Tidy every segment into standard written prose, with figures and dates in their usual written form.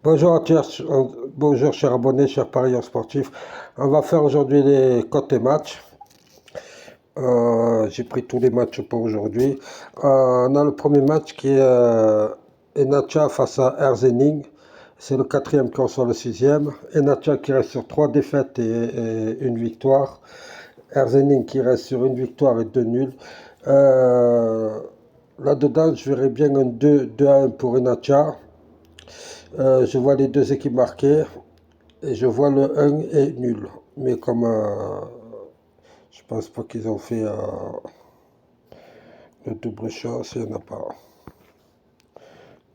Bonjour à tous, bonjour chers abonnés, chers parieurs sportifs. On va faire aujourd'hui les cotes et matchs. J'ai pris tous les matchs pour aujourd'hui. On a le premier match qui est Enacha face à Erzening. C'est le quatrième qui reçoit le sixième. Enacha qui reste sur 3 défaites et une victoire. Erzening qui reste sur une victoire et 2 nuls. Là-dedans, je verrais bien un 2-1 pour Enacha. Je vois les deux équipes marquées et je vois le 1 est nul. Mais comme je pense pas qu'ils ont fait le double chance, il n'y en a pas.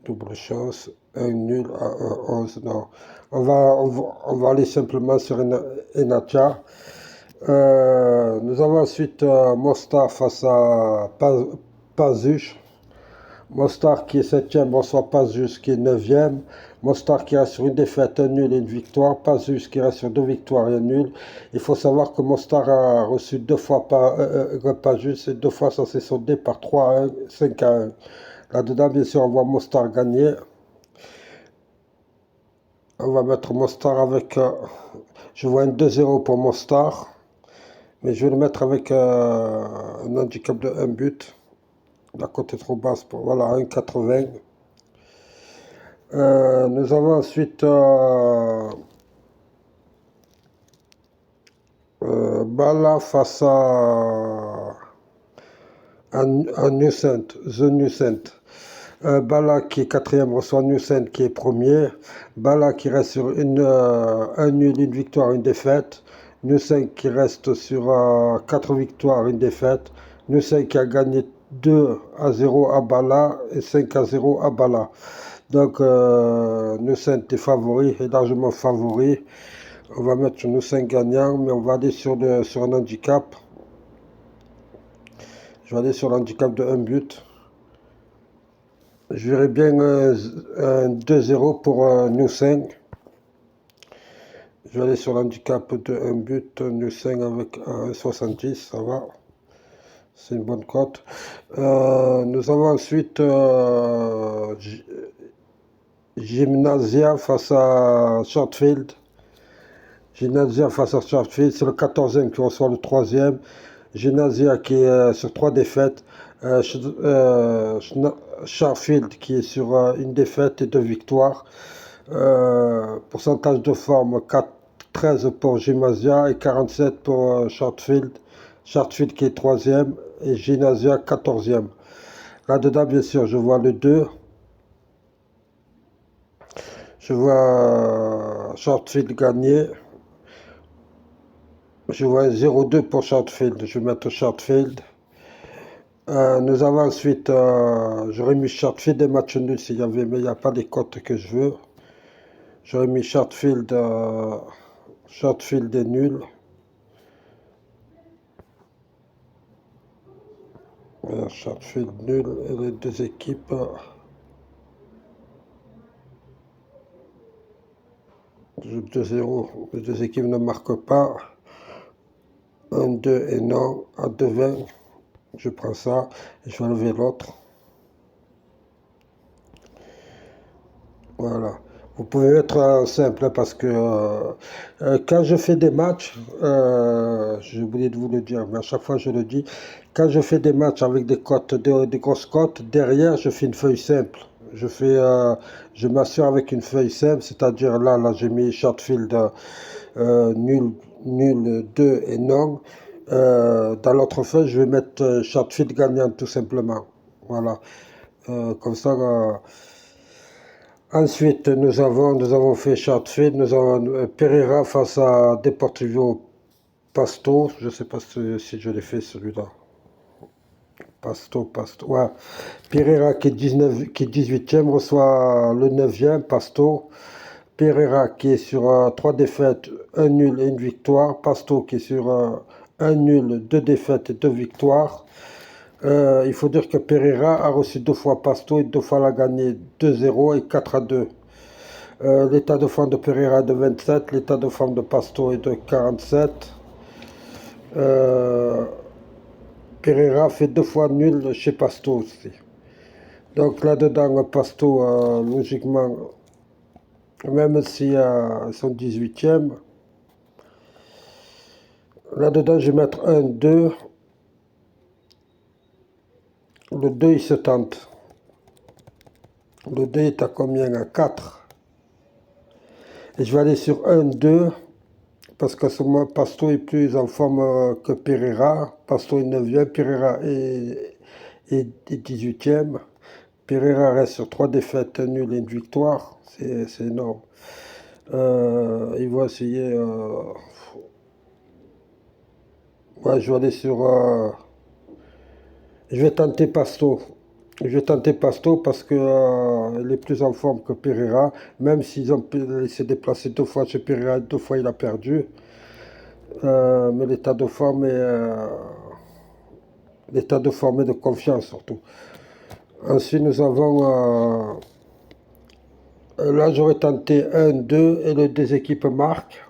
Double chance, un nul à 1-11, non. On va aller simplement sur Enacha. Nous avons ensuite Mostar face à Pazuch. Mostar qui est septième reçoit Pazus qui est neuvième. Mostar qui reste sur une défaite, un nul et une victoire. Pazus qui reste sur 2 victoires et un nul. Il faut savoir que Mostar a reçu 2 fois Pazus et 2 fois ça s'est soldé par 3-1, 5-1. Là-dedans, bien sûr, on voit Mostar gagner. On va mettre Mostar avec... je vois un 2-0 pour Mostar. Mais je vais le mettre avec un handicap de 1 but. La cote est trop basse pour... Voilà, 1,80. Nous avons ensuite Bala face à Newcent, The Newcent. Bala qui est quatrième reçoit Newcent qui est premier. Bala qui reste sur un nul, une victoire, une défaite. Newcent qui reste sur 4 victoires, une défaite. Newcent qui a gagné 2-0 à Bala et 5-0 à Bala. Donc, Newcent est favori, est largement favori. On va mettre Newcent gagnant, mais on va aller sur un handicap. Je vais aller sur l'handicap de 1 but. Je verrais bien un 2-0 pour Newcent. Je vais aller sur l'handicap de 1 but. Newcent avec 1,70, ça va. C'est une bonne cote. Nous avons ensuite Gymnasia face à Sheffield. Gymnasia face à Sheffield, c'est le 14e qui reçoit le 3e. Gymnasia qui est sur 3 défaites. Sheffield qui est sur une défaite et 2 victoires. Pourcentage de forme 13 pour Gymnasia et 47 pour Sheffield. Sheffield qui est 3e et Gymnasia 14e. Là-dedans, bien sûr, je vois le 2. Je vois Sheffield gagner. Je vois 0-2 pour Sheffield. Je vais mettre Sheffield. Nous avons ensuite, j'aurais mis Sheffield des matchs nuls s'il y avait, mais il n'y a pas les cotes que je veux. J'aurais mis Sheffield des nuls. Sheffield nul et les deux équipes. Je 2-0. Les deux équipes ne marquent pas. 1-2 et non. À 2-20. Je prends ça et je vais enlever l'autre. Voilà. Vous pouvez mettre simple parce que quand je fais des matchs, j'ai oublié de vous le dire, mais à chaque fois je le dis, quand je fais des matchs avec des cotes, des grosses cotes, derrière je fais une feuille simple. Je m'assure avec une feuille simple, c'est-à-dire là j'ai mis Sheffield nul, nul 2 et non. Dans l'autre feuille, je vais mettre Sheffield gagnant tout simplement. Voilà. Comme ça. Ensuite, nous avons fait Sheffield, nous avons Pereira face à Deportivo Pasto. Je ne sais pas si je l'ai fait celui-là. Pasto. Ouais. Pereira qui est 18e reçoit le 9e, Pasto. Pereira qui est sur 3 défaites, 1 nul et une victoire. Pasto qui est sur 1 nul, 2 défaites et 2 victoires. Il faut dire que Pereira a reçu 2 fois Pasto et 2 fois l'a gagné 2-0 et 4-2. L'état de forme de Pereira est de 27, l'état de forme de Pasto est de 47. Pereira fait 2 fois nul chez Pasto aussi. Donc là-dedans, Pasto, logiquement, Même si ils sont 18e. Là-dedans, je vais mettre un 2. Le 2, il se tente. Le 2 est à combien? À 4. Et je vais aller sur un 2. Parce qu'à ce moment, Pasto est plus en forme que Pereira. Pasto est 9e, Pereira est 18e. Pereira reste sur 3 défaites, un nul et une victoire. C'est énorme. Ils vont essayer. Ouais, je vais aller sur. Je vais tenter Pasto. Je vais tenter Pasto parce que il est plus en forme que Pereira. Même s'ils ont laissé déplacer 2 fois chez Pereira, 2 fois il a perdu. Mais l'état de forme et de confiance surtout. Ensuite, nous avons. Là, j'aurais tenté 1-2 et les 2 équipes marquent.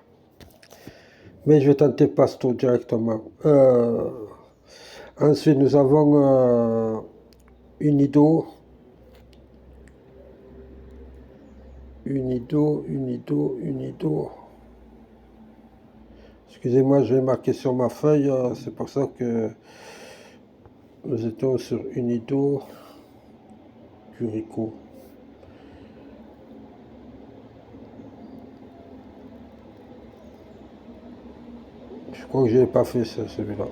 Mais je vais tenter Pasto directement. Ensuite, nous avons Unido. Unido. Excusez-moi, je vais marquer sur ma feuille. C'est pour ça que nous étions sur Unido. Curicó. Je crois que je n'ai pas fait celui-là.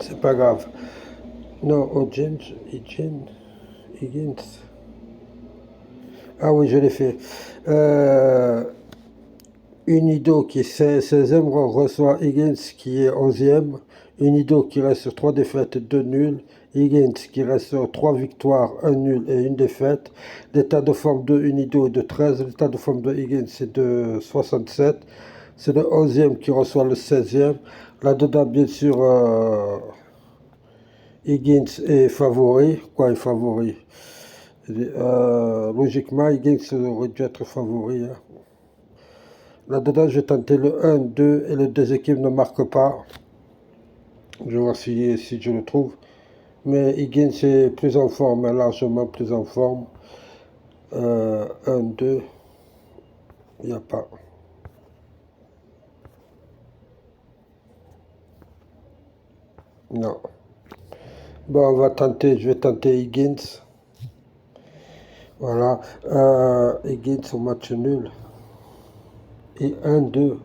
C'est pas grave. Non, Higgins. Ah oui, je l'ai fait. Unido qui est 16e reçoit Higgins qui est 11e. Unido qui reste sur 3 défaites et 2 nuls. Higgins qui reste sur 3 victoires, 1 nul et 1 défaite. L'état de forme de Unido est de 13. L'état de forme de Higgins est de 67. C'est le 11e qui reçoit le 16e. Là-dedans, bien sûr, Higgins est favori. Quoi est favori? Logiquement, Higgins aurait dû être favori. Hein. Là-dedans, je vais tenter le 1-2 et les 2 équipes ne marquent pas. Je vais voir si je le trouve. Mais Higgins est plus en forme, largement plus en forme. 1-2, il n'y a pas. Non. Bon, je vais tenter Higgins. Voilà. Higgins au match nul. Et 1-2.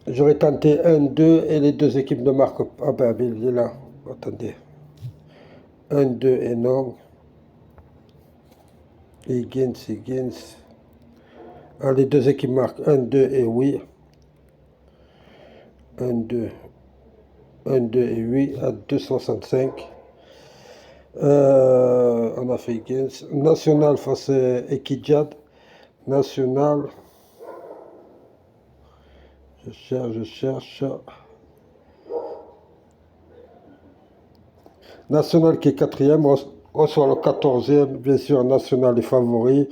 J'aurais tenté 1-2 et les 2 équipes ne marquent pas. Ah ben, il est là. Attendez. 1-2 et non. Higgins. Ah, les 2 équipes marquent 1-2 et oui. 1-2. 1-2 et oui à 2,65. On a fait Higgins. National face à Equidad. National. Je cherche. National qui est 4e reçoit le 14e. Bien sûr, National est favori.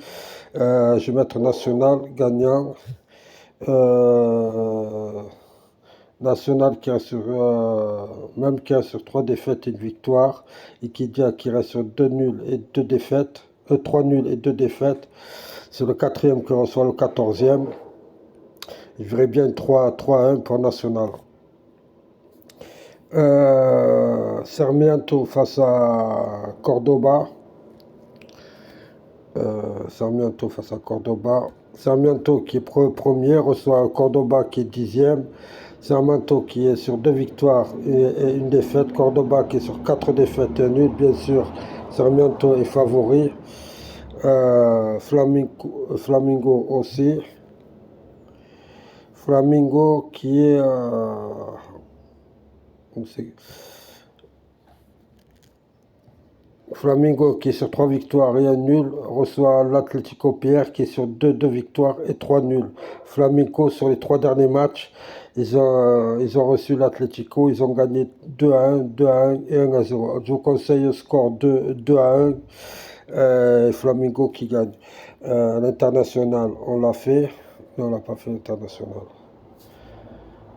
Je vais mettre National gagnant. National qui reste sur 3 défaites et une victoire. Equidad qui reste sur 2 nuls et 2 défaites. 3 nuls et 2 défaites. C'est le 4e qui reçoit le 14e. Je verrais bien 3-1 pour National. Sarmiento face à Cordoba. Sarmiento qui est premier reçoit Cordoba qui est 10e. Sarmiento qui est sur 2 victoires et une défaite. Cordoba qui est sur 4 défaites et un nul. Bien sûr, Sarmiento est favori. Flamingo aussi. Flamingo qui est... Flamingo qui est sur 3 victoires et un nul reçoit l'Atlético Pierre qui est sur 2 victoires et 3 nuls. Flamingo sur les 3 derniers matchs, ils ont reçu l'Atlético, ils ont gagné 2-1, 2-1 et 1-0. Je vous conseille le score 2-1, Flamingo qui gagne. L'international, on l'a fait. Non, on l'a pas fait l'international.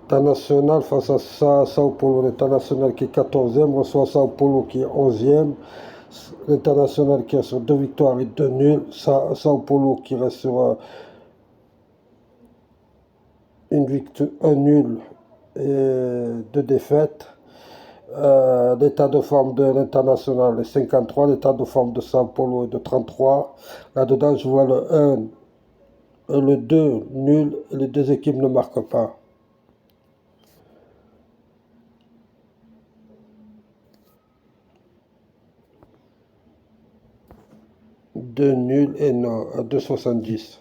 International face à Sao Paulo. L'International qui est 14e reçoit Sao Paulo qui est 11e. L'International qui est sur 2 victoires et 2 nuls. Sao Paulo qui reste sur un nul et 2 défaites. L'état de forme de l'International est 53, l'état de forme de Sao Paulo est de 33. Là-dedans, je vois le 1 et le 2 nul et les deux équipes ne marquent pas. Deux nuls et non, à 2,70.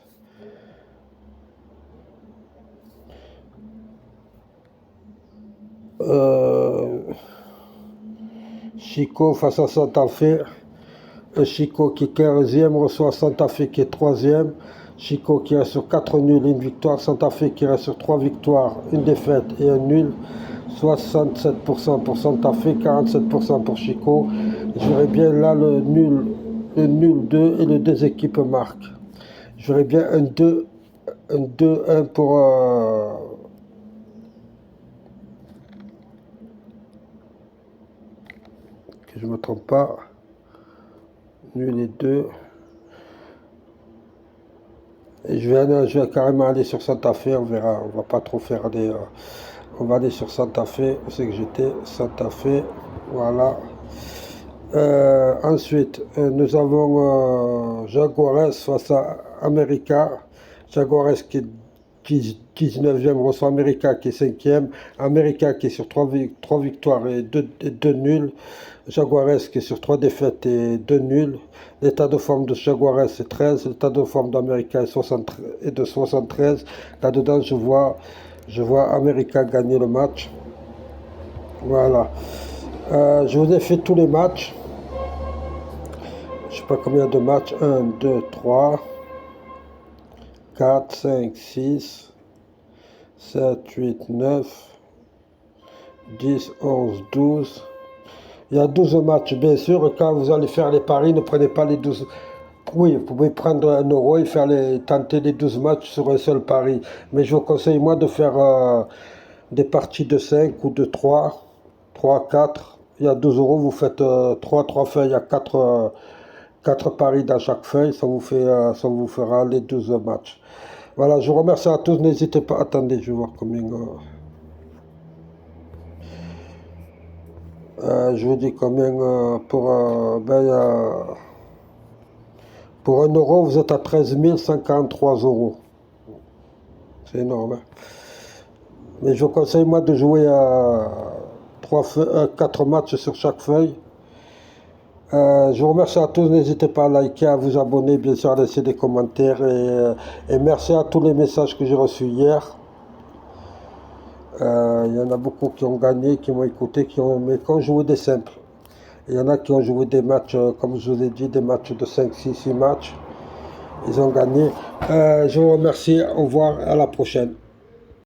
Chico face à Santa Fe. Chico qui est 15e reçoit Santa Fe qui est 3e. Chico qui reste sur 4 nuls et une victoire. Santa Fe qui reste sur 3 victoires, une défaite et un nul. 67% pour Santa Fe, 47% pour Chico. Je verrais bien là le nul 2 et les deux équipes marquent. Je verrais bien un 2-1 pour... que je ne me trompe pas. Nul et 2. Et je vais carrément aller sur Santa Fe, on verra. On va pas trop faire des... on va aller sur Santa Fe, où c'est que j'étais, Santa Fe, voilà. Ensuite, nous avons Jaguares face à América. Jaguares qui est 19e reçoit América qui est 5e. América qui est sur 3 victoires et 2 nuls. Jaguares qui est sur 3 défaites et 2 nuls. L'état de forme de Jaguares est 13. L'état de forme d'América est de 73. Là-dedans, je vois América gagner le match. Voilà. Je vous ai fait tous les matchs. Je ne sais pas combien de matchs. 1, 2, 3, 4, 5, 6, 7, 8, 9, 10, 11, 12. Il y a 12 matchs, bien sûr. Quand vous allez faire les paris, ne prenez pas les 12. Oui, vous pouvez prendre 1 euro et tenter les 12 matchs sur un seul pari. Mais je vous conseille, moi, de faire des parties de 5 ou de 3, 4. Il y a 12 euros, vous faites 3 feuilles, il y a 4 paris dans chaque feuille. Ça vous fera les 12 matchs. Voilà, je vous remercie à tous. N'hésitez pas. Attendez, je vais voir combien... je vous dis combien pour 1 euro, vous êtes à 13 143 euros. C'est énorme. Hein? Mais je vous conseille, moi, de jouer à 4 matchs sur chaque feuille. Je vous remercie à tous. N'hésitez pas à liker, à vous abonner, bien sûr, à laisser des commentaires. Et merci à tous les messages que j'ai reçus hier. Il y en a beaucoup qui ont gagné, qui m'ont écouté, qui ont joué des simples. Il y en a qui ont joué des matchs, comme je vous ai dit, des matchs de 5, 6 matchs. Ils ont gagné. Je vous remercie. Au revoir. À la prochaine.